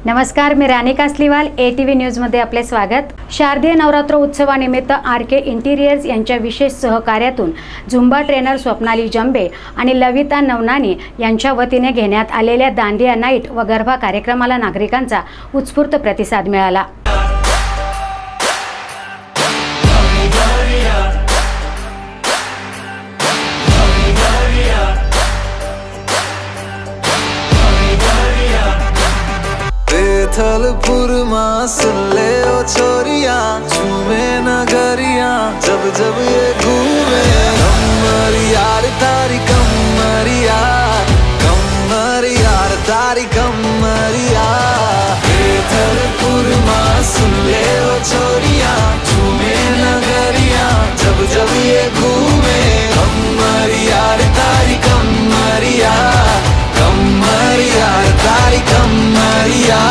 नमस्कार, मी राणी कासलीवाल ATV न्यूजमध्ये आपले स्वागत। शारदीय नवरात्र उत्सवानिमित्त RK इंटिरियर्स यांच्या विशेष सहकार्यातून झुंबा ट्रेनर स्वप्नाली जंबे आणि लविता नवनानी यांच्या वतीने घेण्यात आलेल्या दांडिया नाईट व गरबा कार्यक्रमाला नागरिकांचा उत्स्फूर्त प्रतिसाद मिळाला। थलपुर माँ सुन ले ओ छोरिया, झूमे नगरिया जब जब ये घूमे। कमरिया तारी कमरिया, कमरिया तारी कमरिया। थलपुर माँ सुन ले ओ छोरिया, झूमे नगरिया जब जब ये घूमे। कमरिया तारी कमरिया, कमरिया तारी कमरिया।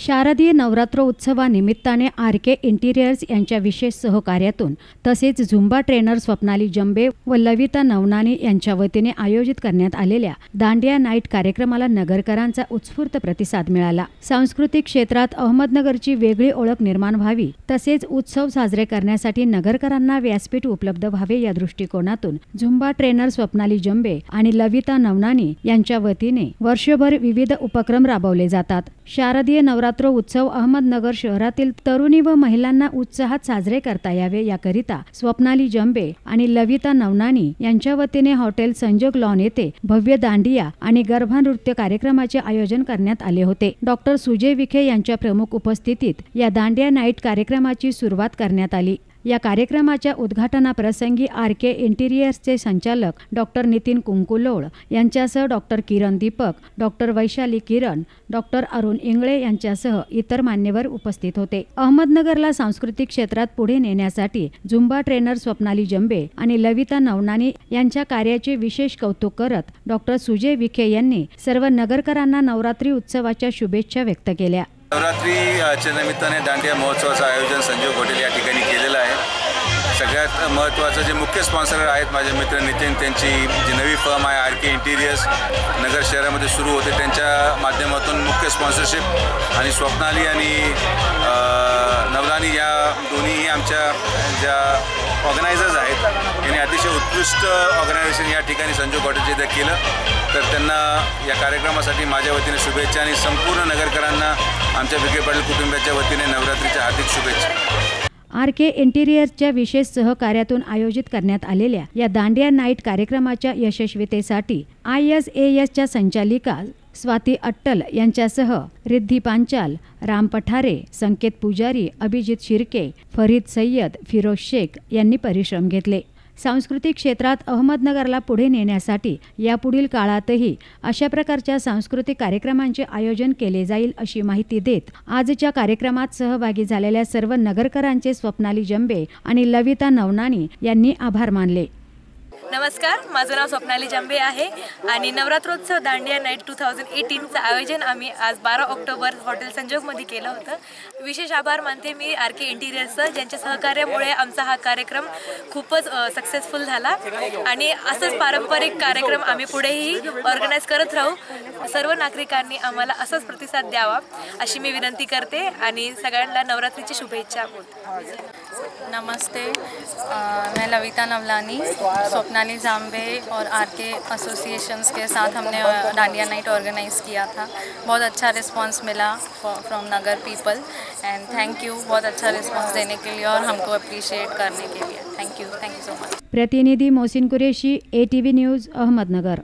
शारदीय नवरात्र उत्सवानिमित्ताने RK इंटिरियर्स यांच्या विशेष सहकार्यातून तसेच झुंबा ट्रेनर स्वप्नाली जंबे व लविता नवनानी यांच्या वतीने आयोजित करण्यात आलेल्या दांडिया नाईट कार्यक्रमाला नगरकरांचा उत्स्फूर्त प्रतिसाद मिळाला। सांस्कृतिक क्षेत्रात अहमदनगरची वेगळी ओळख निर्माण व्हावी तसेच उत्सव साजरे करण्यासाठी नगरकरांना व्यासपीठ उपलब्ध व्हावे या दृष्टिकोनातून झुंबा ट्रेनर स्वप्नाली जंबे आणि लविता नवनानी यांच्या वतीने वर्षभर विविध उपक्रम राबवले जातात। शारदीय नवरात्र उत्सव अहमदनगर शहरातील तरुणी व महिलांना उत्साहात साजरे करता यावे याकरिता स्वप्नाली जंबे आणि लविता नवनानी यांच्या वतीने हॉटेल संजोग लॉन येथे भव्य दांडिया आणि गरबा नृत्य कार्यक्रमाचे आयोजन करण्यात आले होते। डॉक्टर सुजय विखे यांच्या प्रमुख उपस्थितीत या दांडिया नाईट कार्यक्रमाची सुरुवात करण्यात आली। या कार्यक्रमाच्या उद्घाटनाप्रसंगी RK इंटिरियर्सचे संचालक डॉक्टर नितीन कुंकुलोळ यांच्यासह डॉक्टर किरण दीपक, डॉक्टर वैशाली किरण, डॉक्टर अरुण इंगळे यांच्यासह इतर मान्यवर उपस्थित होते। अहमदनगरला सांस्कृतिक क्षेत्रात पुढे नेण्यासाठी झुंबा ट्रेनर स्वप्नाली जंबे आणि लविता नवनानी यांच्या कार्याचे विशेष कौतुक करत डॉक्टर सुजय विखे यांनी सर्व नगरकरांना नवरात्री उत्सवाच्या शुभेच्छा व्यक्त केल्या। नवरात्रीच्या निमित्ताने दांडिया महोत्सवाचं आयोजन संजोग हॉटेल या ठिकाणी केलेलं आहे। सगळ्यात महत्त्वाचं जे मुख्य स्पॉन्सर आहेत माझे मित्र नितीन, त्यांची जी नवी फर्म आहे RK इंटिरियर्स नगर शहरामध्ये सुरू होते, त्यांच्या माध्यमातून मुख्य स्पॉन्सरशिप आणि स्वप्नाली आणि नवनानी या दोन्हीही आमच्या ज्या ऑर्गनायझर्स आहेत यांनी अतिशय उत्कृष्ट ऑर्गनायझेशन या ठिकाणी संजोग हॉटेलचे इथं केलं। तर त्यांना या कार्यक्रमासाठी माझ्या वतीने शुभेच्छा आणि संपूर्ण नगरकरांना आमच्या विखे पाटील कुटुंबाच्या वतीने नवरात्रीच्या हार्दिक शुभेच्छा। RK इंटिरियर्सच्या विशेष सहकार्यातून आयोजित करण्यात आलेल्या या दांडिया नाईट कार्यक्रमाच्या यशस्वीतेसाठी ISASच्या संचालिका स्वाती अट्टल यांच्यासह रिद्धी पांचाल, राम पठारे, संकेत पुजारी, अभिजित शिर्के, फरीद सय्यद, फिरोज शेख यांनी परिश्रम घेतले। सांस्कृतिक क्षेत्रात अहमदनगरला पुढे नेण्यासाठी यापुढील काळातही अशा प्रकारच्या सांस्कृतिक कार्यक्रमांचे आयोजन केले जाईल अशी माहिती देत आजच्या कार्यक्रमात सहभागी झालेल्या सर्व नगरकरांचे स्वप्नाली जंबे आणि लविता नवनानी यांनी आभार मानले। नमस्कार, माझं नाव स्वप्नाली जंबे आहे आणि नवरात्रोत्सव दांडिया नाईट 2018चं आयोजन आम्ही आज 12 ऑक्टोबर हॉटेल संजोगमध्ये केलं होतं। विशेष आभार मानते मी RK इंटिरियर्सचं, ज्यांच्या सहकार्यामुळे आमचा हा कार्यक्रम खूपच सक्सेसफुल झाला आणि असंच पारंपरिक कार्यक्रम आम्ही पुढेही ऑर्गनाईज करत राहू। सर्व नागरिकांनी आम्हाला असाच प्रतिसाद द्यावा अशी मी विनंती करते आणि सगळ्यांना नवरात्रीची शुभेच्छा। नमस्ते, मैं लविता नवलानी स्वप्ना स्वप्नाली जाम्बे और आरके एसोसिएशंस के साथ हमने डांडिया नाइट ऑर्गेनाइज़ किया था। बहुत अच्छा रिस्पांस मिला from Nagar people end thank you, बहुत अच्छा रिस्पांस देने के लिए और हमको अप्रिशिएट करने के लिए। Thank you so much. प्रतिनिधि मोहसिन कुरेशी, ATV न्यूज़, अहमदनगर।